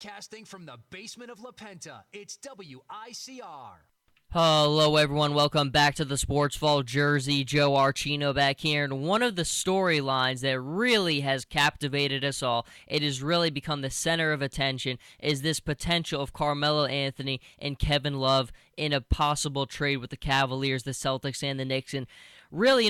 Casting from the basement of La Penta, it's WICR. Hello, everyone. Welcome back to the Sports Vault Jersey. Joe Archino back here. And one of the storylines that really has captivated us all, it has really become the center of attention, is this potential of Carmelo Anthony and Kevin Love in a possible trade with the Cavaliers, the Celtics, and the Knicks. And really,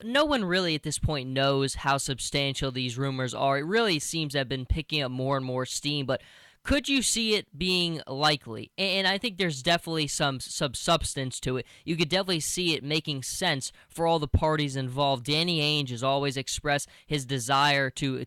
no one really at this point knows how substantial these rumors are. It really seems to have been picking up more and more steam, but could you see it being likely? And I think there's definitely some substance to it. You could definitely see it making sense for all the parties involved. Danny Ainge has always expressed his desire to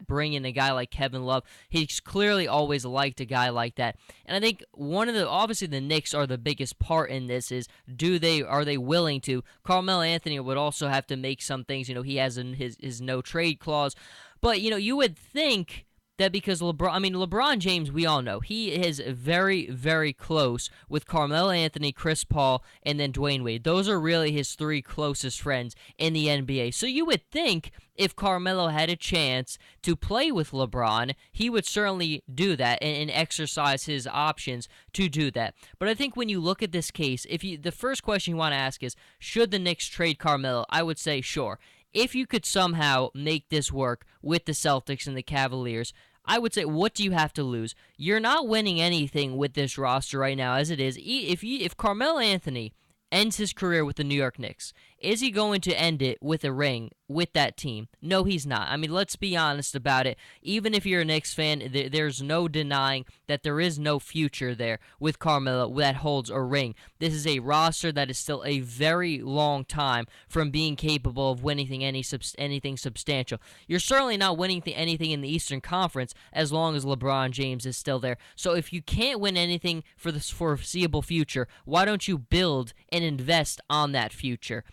bring in a guy like Kevin Love. He's clearly always liked a guy like that. And I think obviously the Knicks are the biggest part in this is are they willing to? Carmelo Anthony would also have to make some things. He has his no trade clause. But, you would think that because LeBron James, we all know, he is very, very close with Carmelo Anthony, Chris Paul, and then Dwayne Wade. Those are really his three closest friends in the NBA. So you would think if Carmelo had a chance to play with LeBron, he would certainly do that and exercise his options to do that. But I think when you look at this case, the first question you want to ask is, should the Knicks trade Carmelo? I would say sure. If you could somehow make this work with the Celtics and the Cavaliers, I would say, what do you have to lose? You're not winning anything with this roster right now as it is. If Carmelo Anthony ends his career with the New York Knicks, is he going to end it with a ring with that team? No, he's not. I mean, let's be honest about it. Even if you're a Knicks fan, there's no denying that there is no future there with Carmelo that holds a ring. This is a roster that is still a very long time from being capable of winning anything substantial. You're certainly not winning anything in the Eastern Conference as long as LeBron James is still there. So if you can't win anything for the foreseeable future, why don't you build and invest on that future?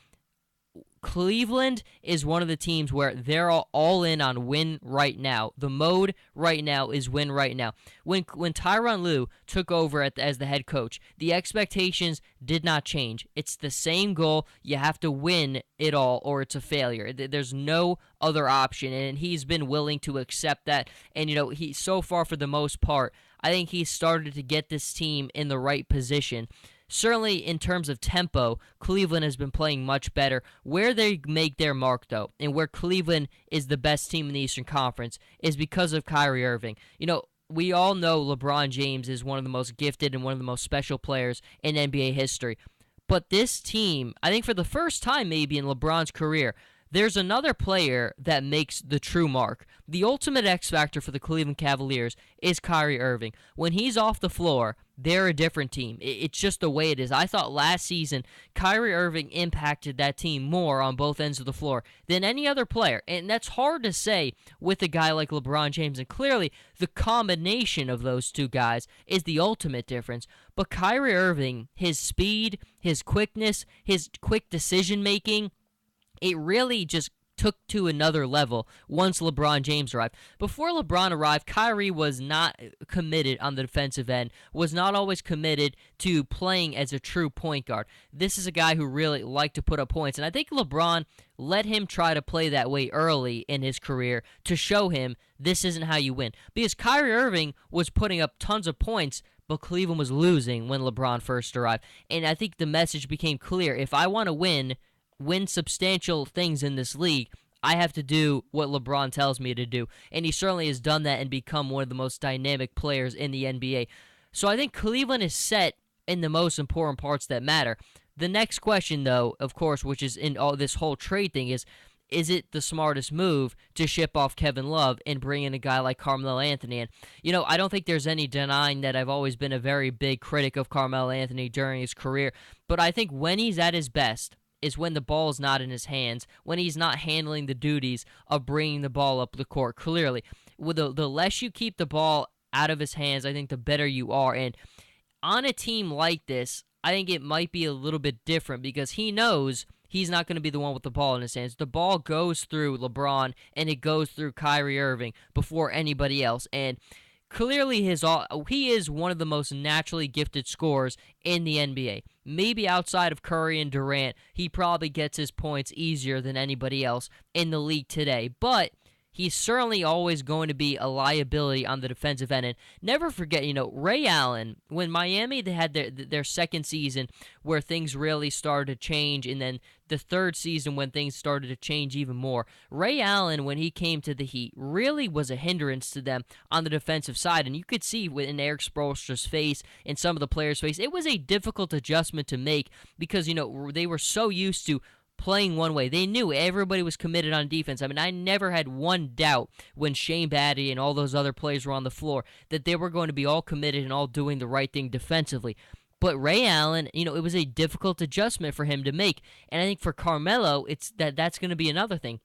Cleveland is one of the teams where they're all in on win right now. The mode right now is win right now. When Tyronn Lue took over as the head coach, the expectations did not change. It's the same goal. You have to win it all or it's a failure. There's no other option, and he's been willing to accept that. And, he so far, for the most part, I think he's started to get this team in the right position. Certainly, in terms of tempo, Cleveland has been playing much better. Where they make their mark, though, and where Cleveland is the best team in the Eastern Conference, is because of Kyrie Irving. We all know LeBron James is one of the most gifted and one of the most special players in NBA history. But this team, I think for the first time maybe in LeBron's career, there's another player that makes the true mark. The ultimate X factor for the Cleveland Cavaliers is Kyrie Irving. When he's off the floor, they're a different team. It's just the way it is. I thought last season Kyrie Irving impacted that team more on both ends of the floor than any other player. And that's hard to say with a guy like LeBron James. And clearly, the combination of those two guys is the ultimate difference. But Kyrie Irving, his speed, his quickness, his quick decision-making, it really just took to another level once LeBron James arrived. Before LeBron arrived, Kyrie was not committed on the defensive end, was not always committed to playing as a true point guard. This is a guy who really liked to put up points, and I think LeBron let him try to play that way early in his career to show him this isn't how you win. Because Kyrie Irving was putting up tons of points, but Cleveland was losing when LeBron first arrived. And I think the message became clear. If I want to win substantial things in this league, I have to do what LeBron tells me to do. And he certainly has done that and become one of the most dynamic players in the NBA. So I think Cleveland is set in the most important parts that matter. The next question, though, of course, which is in all this whole trade thing, is it the smartest move to ship off Kevin Love and bring in a guy like Carmelo Anthony? And, I don't think there's any denying that I've always been a very big critic of Carmelo Anthony during his career. But I think when he's at his best is when the ball is not in his hands, when he's not handling the duties of bringing the ball up the court. Clearly, with the less you keep the ball out of his hands, I think the better you are. And on a team like this, I think it might be a little bit different because he knows he's not going to be the one with the ball in his hands. The ball goes through LeBron and it goes through Kyrie Irving before anybody else. And clearly, he is one of the most naturally gifted scorers in the NBA. Maybe outside of Curry and Durant, he probably gets his points easier than anybody else in the league today. But he's certainly always going to be a liability on the defensive end. And never forget, Ray Allen, when Miami they had their second season where things really started to change, and then the third season when things started to change even more. Ray Allen, when he came to the Heat, really was a hindrance to them on the defensive side. And you could see in Eric Spoelstra's face and some of the players' face, it was a difficult adjustment to make because, they were so used to playing one way. They knew everybody was committed on defense. I mean, I never had one doubt when Shane Battier and all those other players were on the floor that they were going to be all committed and all doing the right thing defensively. But Ray Allen, it was a difficult adjustment for him to make. And I think for Carmelo, that's going to be another thing.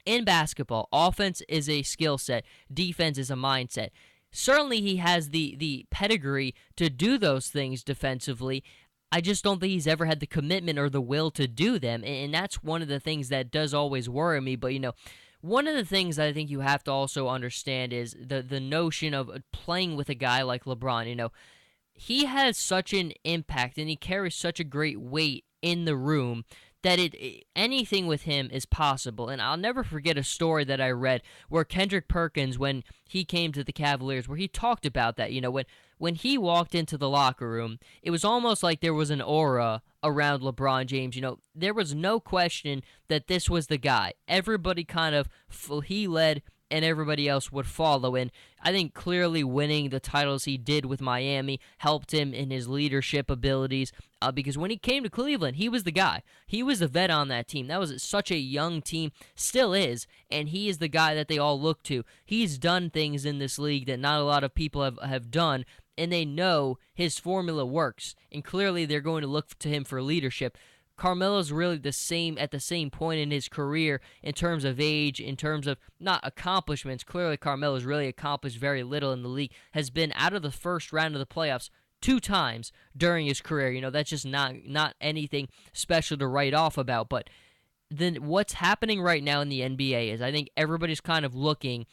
In basketball, offense is a skill set. Defense is a mindset. Certainly he has the pedigree to do those things defensively. I just don't think he's ever had the commitment or the will to do them. And that's one of the things that does always worry me. But, one of the things I think you have to also understand is the notion of playing with a guy like LeBron. He has such an impact and he carries such a great weight in the room that anything with him is possible. And I'll never forget a story that I read where Kendrick Perkins, when he came to the Cavaliers, where he talked about that, when he walked into the locker room, it was almost like there was an aura around LeBron James. There was no question that this was the guy. Everybody he led and everybody else would follow. And I think clearly winning the titles he did with Miami helped him in his leadership abilities because when he came to Cleveland, he was the guy. He was the vet on that team. That was such a young team, still is, and he is the guy that they all look to. He's done things in this league that not a lot of people have done, and they know his formula works, and clearly they're going to look to him for leadership. Carmelo's really at the same point in his career in terms of age, in terms of not accomplishments. Clearly Carmelo's really accomplished very little in the league, has been out of the first round of the playoffs 2 times during his career. That's just not anything special to write off about. But then what's happening right now in the NBA is I think everybody's kind of looking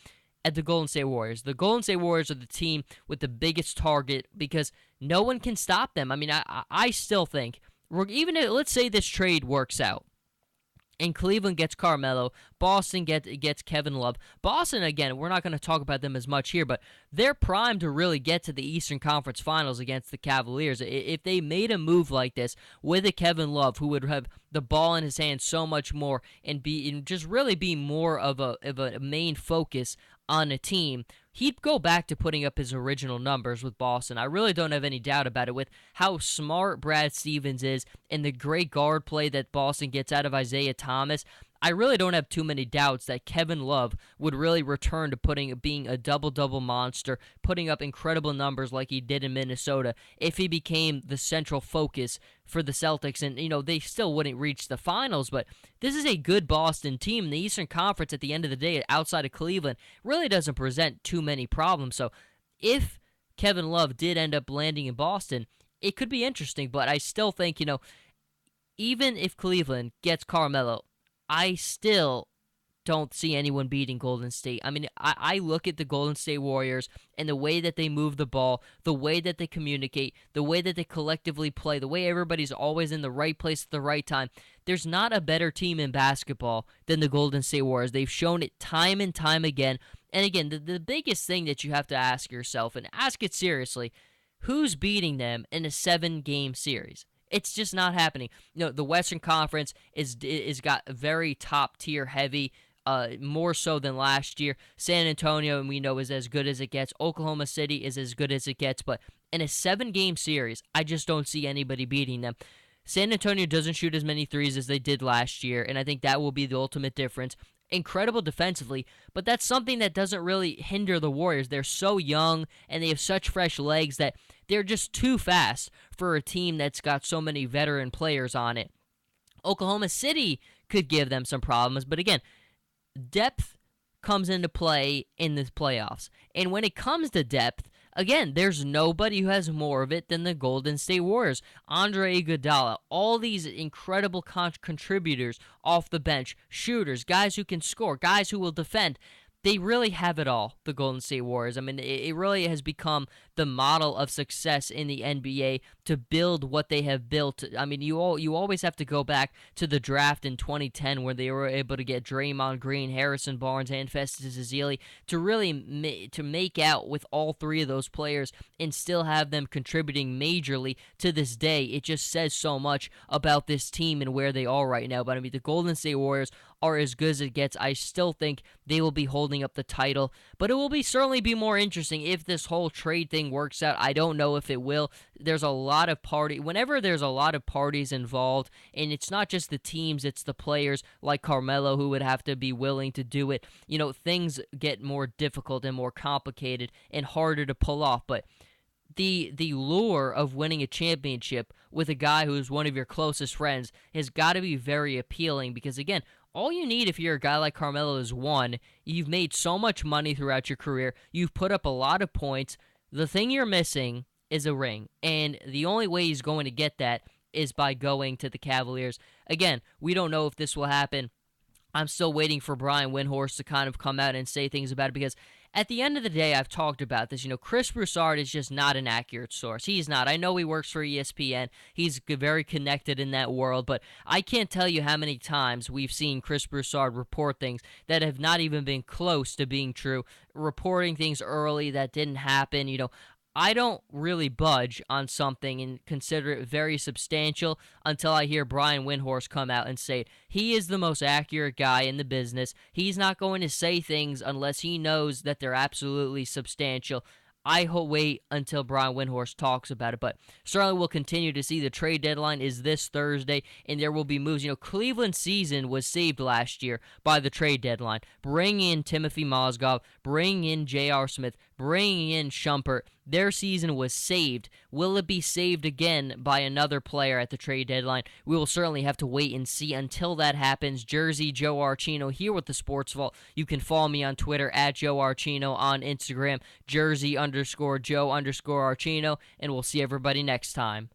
at the Golden State Warriors. The Golden State Warriors are the team with the biggest target because no one can stop them. I mean, I still think, even if, let's say this trade works out, and Cleveland gets Carmelo, Boston gets Kevin Love. Boston, again, we're not going to talk about them as much here, but they're primed to really get to the Eastern Conference Finals against the Cavaliers. If they made a move like this with a Kevin Love who would have the ball in his hand so much more and just really be more of a main focus on a team, he'd go back to putting up his original numbers with Boston. I really don't have any doubt about it with how smart Brad Stevens is and the great guard play that Boston gets out of Isaiah Thomas. I really don't have too many doubts that Kevin Love would really return to being a double-double monster, putting up incredible numbers like he did in Minnesota if he became the central focus for the Celtics. And, they still wouldn't reach the finals, but this is a good Boston team. The Eastern Conference, at the end of the day, outside of Cleveland, really doesn't present too many problems. So if Kevin Love did end up landing in Boston, it could be interesting, but I still think, even if Cleveland gets Carmelo, I still don't see anyone beating Golden State. I mean, I look at the Golden State Warriors and the way that they move the ball, the way that they communicate, the way that they collectively play, the way everybody's always in the right place at the right time. There's not a better team in basketball than the Golden State Warriors. They've shown it time and time again. And again, the biggest thing that you have to ask yourself, and ask it seriously, who's beating them in a 7-game series? It's just not happening. The Western Conference is got very top tier heavy, more so than last year. San Antonio, and we know, is as good as it gets. Oklahoma City is as good as it gets. But in a 7-game series, I just don't see anybody beating them. San Antonio doesn't shoot as many threes as they did last year, and I think that will be the ultimate difference. Incredible defensively, but that's something that doesn't really hinder the Warriors. They're so young, and they have such fresh legs that they're just too fast for a team that's got so many veteran players on it. Oklahoma City could give them some problems, but again, depth comes into play in the playoffs. And when it comes to depth, again, there's nobody who has more of it than the Golden State Warriors. Andre Iguodala, all these incredible contributors off the bench, shooters, guys who can score, guys who will defend. they really have it all, the Golden State Warriors. I mean, it really has become the model of success in the NBA to build what they have built. I mean, you always have to go back to the draft in 2010 where they were able to get Draymond Green, Harrison Barnes, and Festus Ezeli to really to make out with all three of those players and still have them contributing majorly to this day. It just says so much about this team and where they are right now. But I mean, the Golden State Warriors are as good as it gets. I still think they will be holding up the title, but it will certainly be more interesting if this whole trade thing works out. I don't know if it will. There's a lot of whenever there's a lot of parties involved, and it's not just the teams, it's the players like Carmelo who would have to be willing to do it. Things get more difficult and more complicated and harder to pull off, but the lure of winning a championship with a guy who's one of your closest friends has got to be very appealing because, again, all you need if you're a guy like Carmelo is one. You've made so much money throughout your career. You've put up a lot of points. The thing you're missing is a ring, and the only way he's going to get that is by going to the Cavaliers. Again, we don't know if this will happen. I'm still waiting for Brian Windhorst to kind of come out and say things about it because at the end of the day, I've talked about this. Chris Broussard is just not an accurate source. He's not. I know he works for ESPN. He's very connected in that world, but I can't tell you how many times we've seen Chris Broussard report things that have not even been close to being true, reporting things early that didn't happen. I don't really budge on something and consider it very substantial until I hear Brian Windhorst come out and say it. He is the most accurate guy in the business. He's not going to say things unless he knows that they're absolutely substantial. I wait until Brian Windhorst talks about it, but certainly we'll continue to see. The trade deadline is this Thursday, and there will be moves. Cleveland's season was saved last year by the trade deadline. Bring in Timothy Mozgov, bring in J.R. Smith, bring in Shumpert. Their season was saved. Will it be saved again by another player at the trade deadline? We will certainly have to wait and see. Until that happens, Jersey Joe Archino here with the Sports Vault. You can follow me on Twitter at Joe Archino, on Instagram, Jersey_Joe_Archino, and we'll see everybody next time.